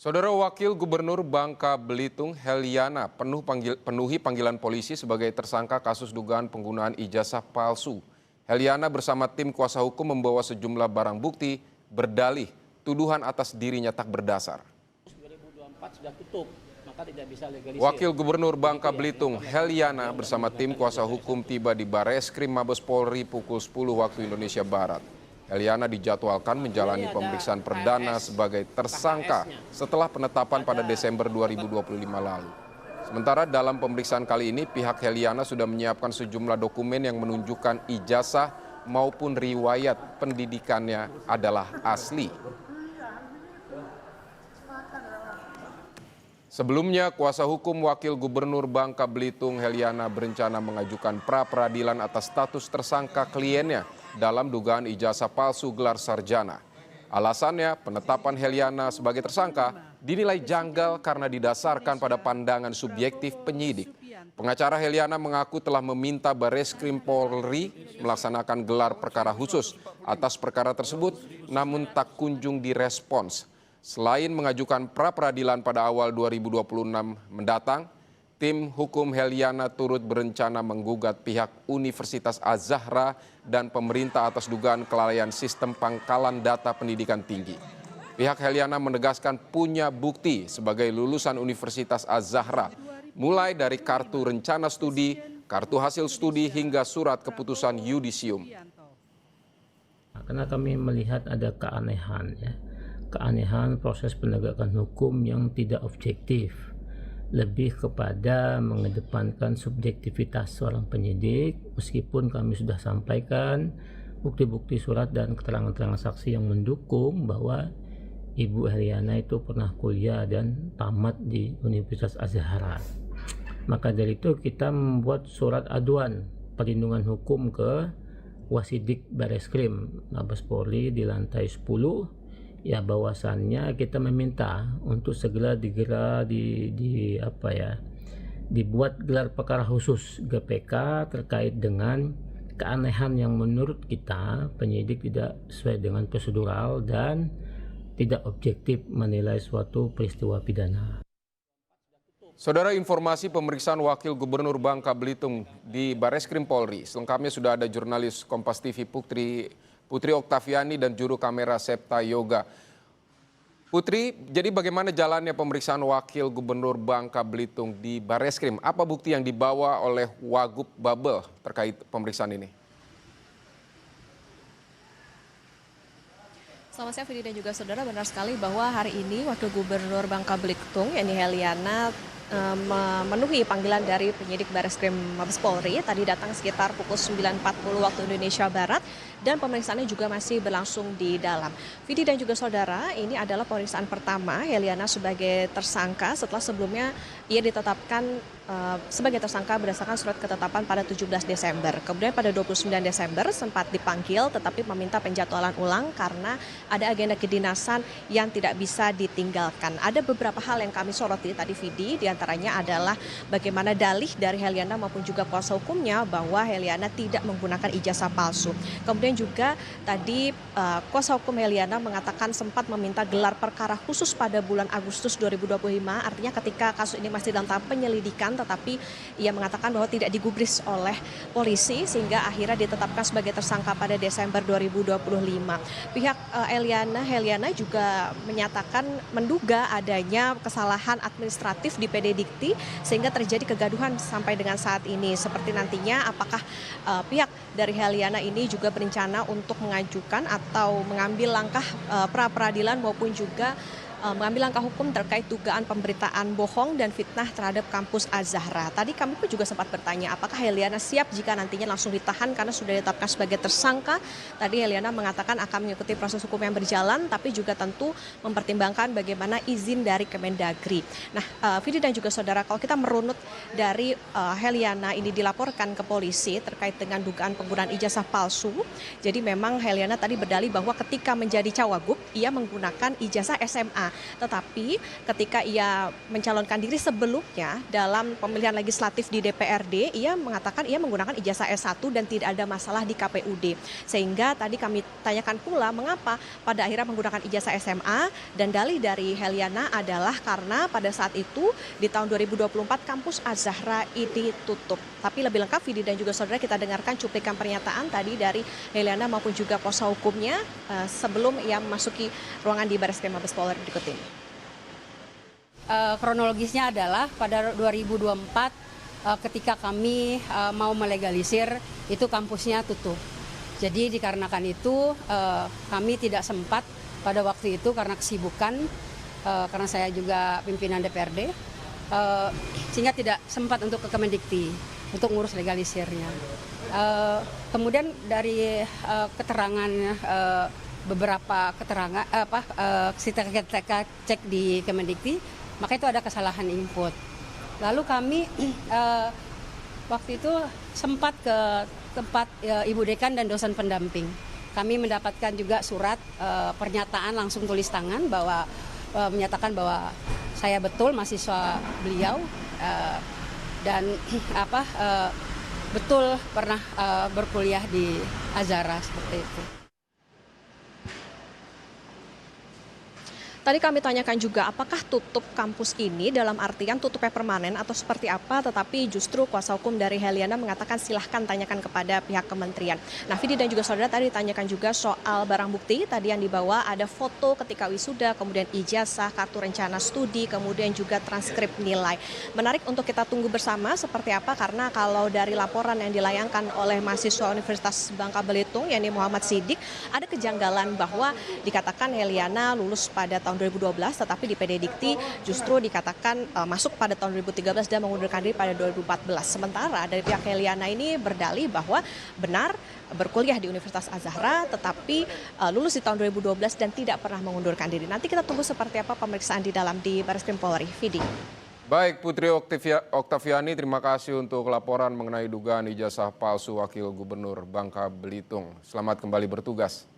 Saudara Wakil Gubernur Bangka Belitung, Heliana, penuhi panggilan polisi sebagai tersangka kasus dugaan penggunaan ijazah palsu. Heliana bersama tim kuasa hukum membawa sejumlah barang bukti berdalih tuduhan atas dirinya tak berdasar. 2024 sudah tutup, maka tidak bisa legalisir. Wakil Gubernur Bangka Belitung, Heliana, bersama tim kuasa hukum tiba di Bareskrim Mabes Polri pukul 10 waktu Indonesia Barat. Heliana dijadwalkan menjalani pemeriksaan perdana sebagai tersangka setelah penetapan pada Desember 2025 lalu. Sementara dalam pemeriksaan kali ini, pihak Heliana sudah menyiapkan sejumlah dokumen yang menunjukkan ijazah maupun riwayat pendidikannya adalah asli. Sebelumnya, kuasa hukum Wakil Gubernur Bangka Belitung, Heliana, berencana mengajukan pra-peradilan atas status tersangka kliennya dalam dugaan ijazah palsu gelar sarjana. Alasannya, penetapan Heliana sebagai tersangka dinilai janggal karena didasarkan pada pandangan subjektif penyidik. Pengacara Heliana mengaku telah meminta Bareskrim Polri melaksanakan gelar perkara khusus atas perkara tersebut, namun tak kunjung direspons. Selain mengajukan pra-peradilan pada awal 2026 mendatang, tim hukum Heliana turut berencana menggugat pihak Universitas Az-Zahra dan pemerintah atas dugaan kelalaian sistem pangkalan data pendidikan tinggi. Pihak Heliana menegaskan punya bukti sebagai lulusan Universitas Az-Zahra, mulai dari kartu rencana studi, kartu hasil studi, hingga surat keputusan yudisium. Karena kami melihat ada keanehan proses penegakan hukum yang tidak objektif, lebih kepada mengedepankan subjektivitas seorang penyidik, meskipun kami sudah sampaikan bukti-bukti surat dan keterangan-keterangan saksi yang mendukung bahwa Ibu Heliana itu pernah kuliah dan tamat di Universitas Az-Zahra. Maka dari itu kita membuat surat aduan perlindungan hukum ke Wasidik Bareskrim Mabes Polri di lantai 10. Ya, bahwasannya kita meminta untuk segera dibuat gelar perkara khusus GPK terkait dengan keanehan yang menurut kita penyidik tidak sesuai dengan prosedural dan tidak objektif menilai suatu peristiwa pidana. Saudara, informasi pemeriksaan Wakil Gubernur Bangka Belitung di Bareskrim Polri. Selengkapnya sudah ada jurnalis Kompas TV Putri Oktaviani dan juru kamera Septa Yoga. Putri, jadi bagaimana jalannya pemeriksaan Wakil Gubernur Bangka Belitung di Bareskrim? Apa bukti yang dibawa oleh Wagub Babel terkait pemeriksaan ini? Selamat siang, Fidi dan juga saudara. Benar sekali bahwa hari ini Wakil Gubernur Bangka Belitung, yakni Heliana, memenuhi panggilan dari penyidik Bareskrim Mabes Polri. Tadi datang sekitar pukul 9.40 waktu Indonesia Barat dan pemeriksaannya juga masih berlangsung di dalam. Fidi dan juga saudara, ini adalah pemeriksaan pertama Heliana sebagai tersangka setelah sebelumnya ia ditetapkan sebagai tersangka berdasarkan surat ketetapan pada 17 Desember. Kemudian pada 29 Desember sempat dipanggil tetapi meminta penjadwalan ulang karena ada agenda kedinasan yang tidak bisa ditinggalkan. Ada beberapa hal yang kami soroti tadi, Fidi, diantaranya adalah bagaimana dalih dari Heliana maupun juga kuasa hukumnya bahwa Heliana tidak menggunakan ijazah palsu. Kemudian juga tadi kuasa hukum Heliana mengatakan sempat meminta gelar perkara khusus pada bulan Agustus 2025, artinya ketika kasus ini masih dalam tahap penyelidikan, tetapi ia mengatakan bahwa tidak digubris oleh polisi sehingga akhirnya ditetapkan sebagai tersangka pada Desember 2025. Pihak Heliana juga menyatakan menduga adanya kesalahan administratif di PD Dikti sehingga terjadi kegaduhan sampai dengan saat ini. Seperti nantinya apakah pihak dari Heliana ini juga berencana untuk mengajukan atau mengambil langkah pra-peradilan maupun juga mengambil langkah hukum terkait dugaan pemberitaan bohong dan fitnah terhadap kampus Az-Zahra. Tadi kami pun juga sempat bertanya apakah Heliana siap jika nantinya langsung ditahan karena sudah ditetapkan sebagai tersangka. Tadi Heliana mengatakan akan mengikuti proses hukum yang berjalan tapi juga tentu mempertimbangkan bagaimana izin dari Kemendagri. Nah, Fidi dan juga saudara, kalau kita merunut dari Heliana ini dilaporkan ke polisi terkait dengan dugaan penggunaan ijazah palsu. Jadi memang Heliana tadi berdalih bahwa ketika menjadi cawagup ia menggunakan ijazah SMA. Tetapi ketika ia mencalonkan diri sebelumnya dalam pemilihan legislatif di DPRD, ia mengatakan ia menggunakan ijazah S1 dan tidak ada masalah di KPUD. Sehingga tadi kami tanyakan pula mengapa pada akhirnya menggunakan ijazah SMA, dan dalih dari Heliana adalah karena pada saat itu di tahun 2024 kampus Az-Zahra ini tutup. Tapi lebih lengkap Vidi dan juga saudara, kita dengarkan cuplikan pernyataan tadi dari Heliana maupun juga kuasa hukumnya sebelum ia memasuki ruangan di Bareskrim Mabes Polri berikut ini. Kronologisnya adalah pada 2024 ketika kami mau melegalisir itu kampusnya tutup. Jadi dikarenakan itu kami tidak sempat pada waktu itu karena kesibukan, karena saya juga pimpinan DPRD, sehingga tidak sempat untuk ke Kemendikti untuk ngurus legalisirnya. Kemudian dari keterangan beberapa keterangan kita cek di Kemendikti, maka itu ada kesalahan input. Lalu kami waktu itu sempat ke tempat Ibu Dekan dan dosen pendamping. Kami mendapatkan juga surat pernyataan langsung tulis tangan bahwa menyatakan bahwa saya betul mahasiswa beliau dan betul pernah berkuliah di Az-Zahra seperti itu. Tadi kami tanyakan juga apakah tutup kampus ini dalam artian tutupnya permanen atau seperti apa, tetapi justru kuasa hukum dari Heliana mengatakan silahkan tanyakan kepada pihak kementerian. Nah, Vidi dan juga saudara, tadi ditanyakan juga soal barang bukti tadi yang dibawa, ada foto ketika wisuda, kemudian ijazah, kartu rencana studi, kemudian juga transkrip nilai. Menarik untuk kita tunggu bersama seperti apa, karena kalau dari laporan yang dilayangkan oleh mahasiswa Universitas Bangka Belitung, yakni Muhammad Siddiq, ada kejanggalan bahwa dikatakan Heliana lulus pada tahun 2012, tetapi di PD Dikti justru dikatakan masuk pada tahun 2013 dan mengundurkan diri pada 2014. Sementara dari pihak Heliana ini berdalih bahwa benar berkuliah di Universitas Az-Zahra, tetapi lulus di tahun 2012 dan tidak pernah mengundurkan diri. Nanti kita tunggu seperti apa pemeriksaan di dalam di Bareskrim Polri. Vidi. Baik, Putri Oktaviani, terima kasih untuk laporan mengenai dugaan ijazah palsu Wakil Gubernur Bangka Belitung. Selamat kembali bertugas.